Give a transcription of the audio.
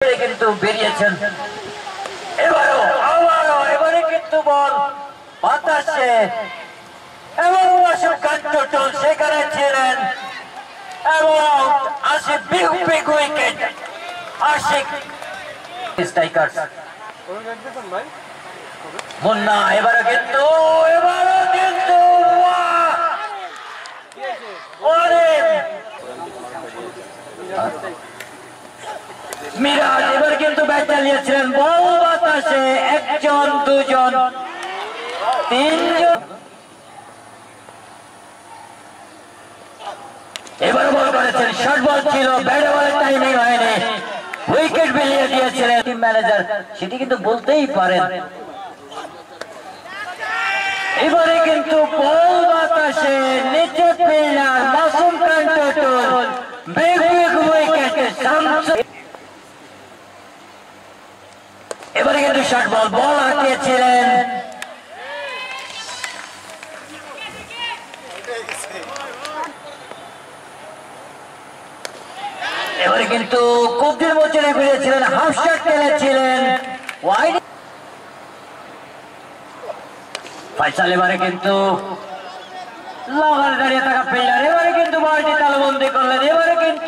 কিন্তু বেরিয়েছেন। এবারে কিন্তু বল বাতাসে এবং সেখানে ছিলেন এবং Ashik big wicket Ashik striker Munna এবারে কিন্তু মিরাজ এবার কিন্তু ব্যাট চালিয়েছিলেন বল বাতাসে একজন দুজন তিনজন এবার বল করেছেন শর্ট বল ছিল ব্যাট বলের টাইমিং হয়নি উইকেট বেরিয়ে দিয়েছিলেন টিম ম্যানেজার সেটি কিন্তু বলতেই পারেন। এবারে কিন্তু বল বাতাসে নিচে ফিল্ডার মাসুম খান টুটুল বিগ উইকেটে এবারে কিন্তু শর্ট বল হাঁকিয়েছিলেন এবারে কিন্তু কবজির মোচনে ফিরেছিলেন হাফ শট খেলেছিলেন ওয়াইড ফয়সাল এবারে কিন্তু লাগার দাঁড়িয়ে থাকা ফিল্ডার এবারে কিন্তু বলটি তালবন্দি করলেন এবারে কিন্তু